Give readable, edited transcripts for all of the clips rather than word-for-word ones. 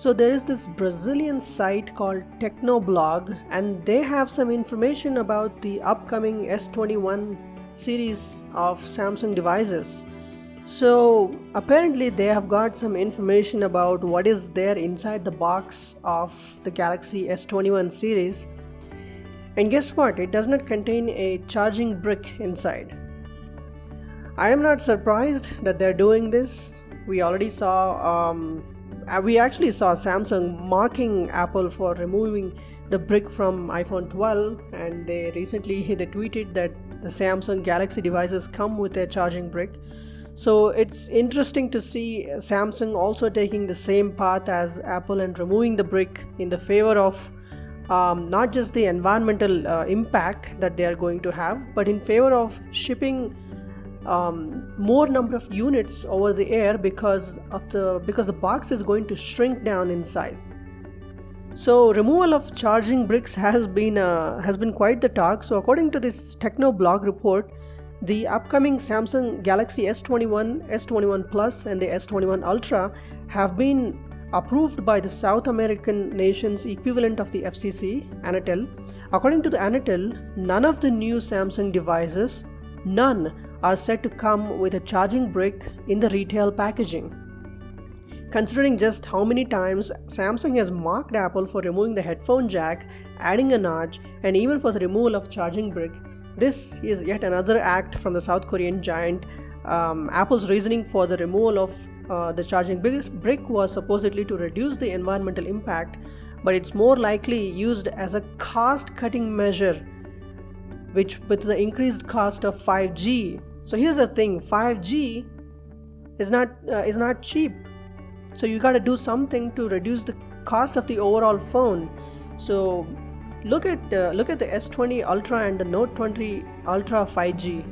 So there is this Brazilian site called Tecnoblog, and they have some information about the upcoming S21 series of Samsung devices. So apparently they have got some information about what is there inside the box of the Galaxy S21 series. And guess what? It does not contain a charging brick inside. I am not surprised that they're doing this. We actually saw Samsung mocking Apple for removing the brick from iPhone 12, and they tweeted that the Samsung Galaxy devices come with a charging brick. So it's interesting to see Samsung also taking the same path as Apple and removing the brick in the favor of not just the environmental impact that they are going to have, but in favor of shipping more number of units over the air because the box is going to shrink down in size. So removal of charging bricks has been quite the talk. So according to this Tecnoblog report, the upcoming Samsung Galaxy S21, S21 Plus and the S21 Ultra have been approved by the South American nation's equivalent of the FCC, Anatel. According to the Anatel, none of the new Samsung devices, are said to come with a charging brick in the retail packaging. Considering just how many times Samsung has mocked Apple for removing the headphone jack, adding a notch, and even for the removal of charging brick, this is yet another act from the South Korean giant. Apple's reasoning for the removal of the charging brick was supposedly to reduce the environmental impact, but it's more likely used as a cost-cutting measure, which with the increased cost of 5G. So here's the thing: 5G is not cheap. So you got to do something to reduce the cost of the overall phone. So look at the S20 Ultra and the Note 20 Ultra 5G.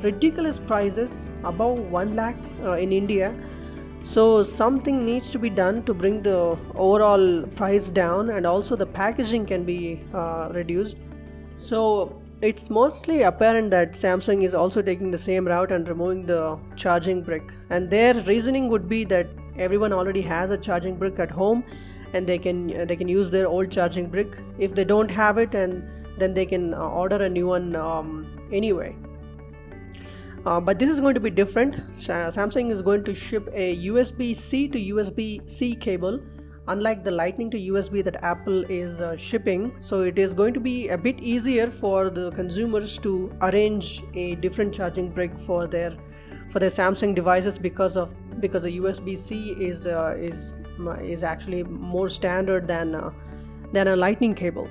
Ridiculous prices, above 1 lakh in India. So something needs to be done to bring the overall price down, and also the packaging can be reduced. So it's mostly apparent that Samsung is also taking the same route and removing the charging brick. And their reasoning would be that everyone already has a charging brick at home, and they can use their old charging brick. If they don't have it, and then they can order a new one anyway. But this is going to be different. Samsung is going to ship a USB-C to USB-C cable, unlike the Lightning to USB that Apple is shipping. So it is going to be a bit easier for the consumers to arrange a different charging brick for their Samsung devices because the USB-C is actually more standard than a Lightning cable.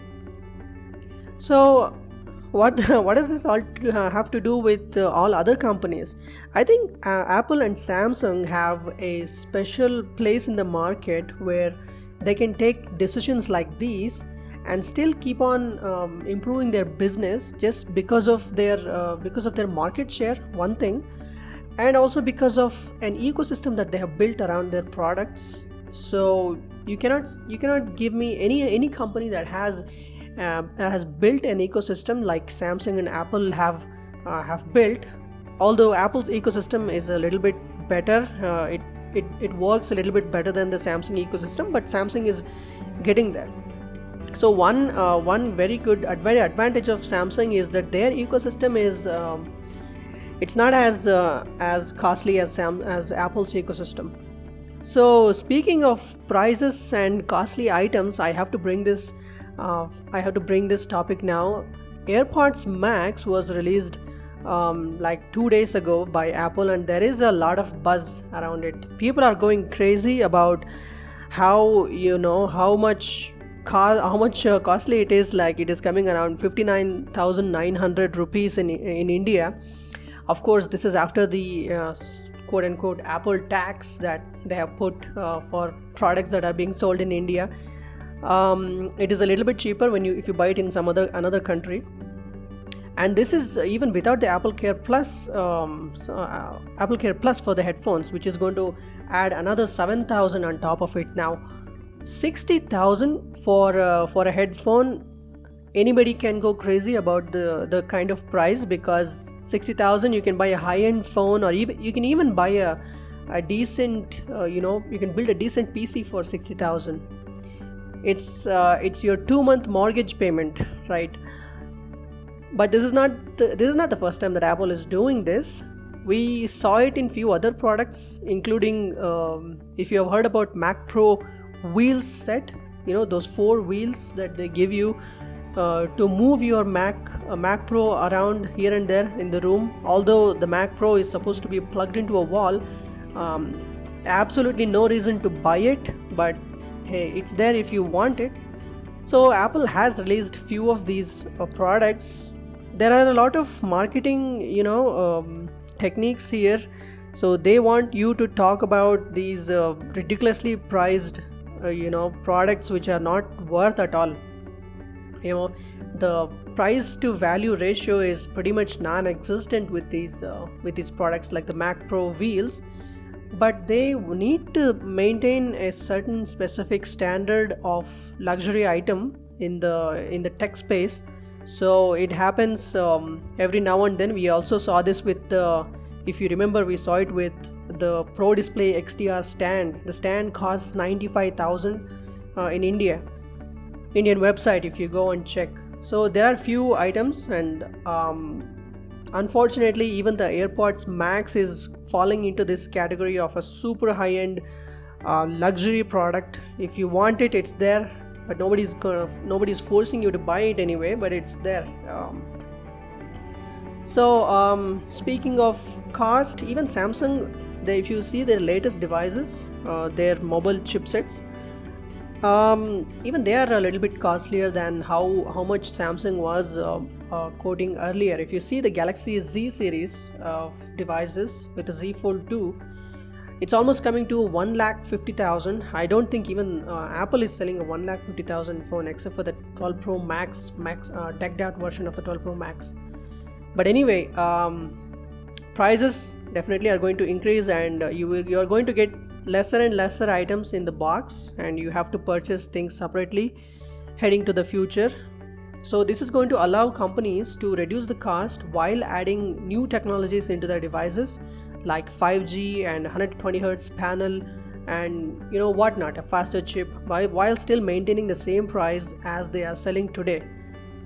So what does this all have to do with all other companies? I think Apple and Samsung have a special place in the market where they can take decisions like these and still keep on improving their business just because of their market share, one thing, and also because of an ecosystem that they have built around their products. So you cannot give me any company that has built an ecosystem like Samsung and Apple have built. Although Apple's ecosystem is a little bit better, it works a little bit better than the Samsung ecosystem, but Samsung is getting there. So one very advantage of Samsung is that their ecosystem is it's not as costly as Apple's ecosystem. So speaking of prices and costly items, I have to bring this topic now. AirPods Max was released like 2 days ago by Apple, and there is a lot of buzz around it. People are going crazy about how much costly it is. Like, it is coming around 59,900 rupees in India. Of course, this is after the quote-unquote Apple tax that they have put for products that are being sold in India. It is a little bit cheaper if you buy it in another country. And this is even without the Apple Care Plus Apple Care Plus for the headphones, which is going to add another 7,000 on top of it. Now 60,000 for a headphone, anybody can go crazy about the kind of price, because 60,000 you can buy a high-end phone, or even you can even buy a decent, you can build a decent PC for 60,000. It's your 2-month mortgage payment, right? But this is not the first time that Apple is doing this. We saw it in few other products, including if you have heard about Mac Pro wheel set, those 4 wheels that they give you to move your Mac Pro around here and there in the room. Although the Mac Pro is supposed to be plugged into a wall, absolutely no reason to buy it, but hey, it's there if you want it. So Apple has released few of these products. There are a lot of marketing techniques here. So they want you to talk about these ridiculously priced products which are not worth at all. The price to value ratio is pretty much non-existent with these products like the Mac Pro wheels. But they need to maintain a certain specific standard of luxury item in the tech space. So it happens every now and then. We also saw this with if you remember, we saw it with the Pro Display XDR stand. The stand costs 95,000 in Indian website if you go and check. So there are few items, and unfortunately even the AirPods Max is falling into this category of a super high-end luxury product. If you want it, it's there, but nobody's forcing you to buy it anyway, but it's there. Speaking of cost, even Samsung, if you see their latest devices, their mobile chipsets, even they are a little bit costlier than how much Samsung was quoting earlier. If you see the Galaxy Z series of devices with the Z Fold 2, it's almost coming to 1,50,000. I don't think even Apple is selling a 1,50,000 phone except for the 12 Pro Max decked out version of the 12 Pro Max. But anyway, prices definitely are going to increase, and you are going to get lesser and lesser items in the box, and you have to purchase things separately heading to the future. So this is going to allow companies to reduce the cost while adding new technologies into their devices like 5G and 120 Hz panel and whatnot, a faster chip, while still maintaining the same price as they are selling today.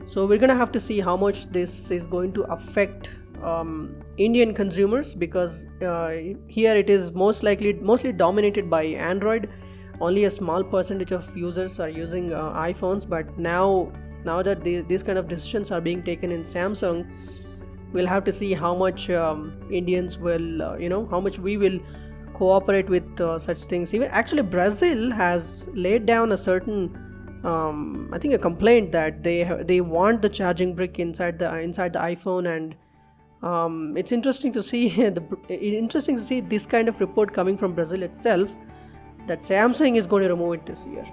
So we're gonna have to see how much this is going to affect Indian consumers, because here it is mostly dominated by Android. Only a small percentage of users are using iPhones, but now that these kind of decisions are being taken in Samsung, we'll have to see how much Indians will how much we will cooperate with such things. Even actually Brazil has laid down a certain I think a complaint that they want the charging brick inside the iPhone, and it's interesting to see this kind of report coming from Brazil itself, that Samsung is going to remove it this year.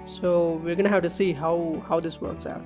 So we're gonna have to see how this works out.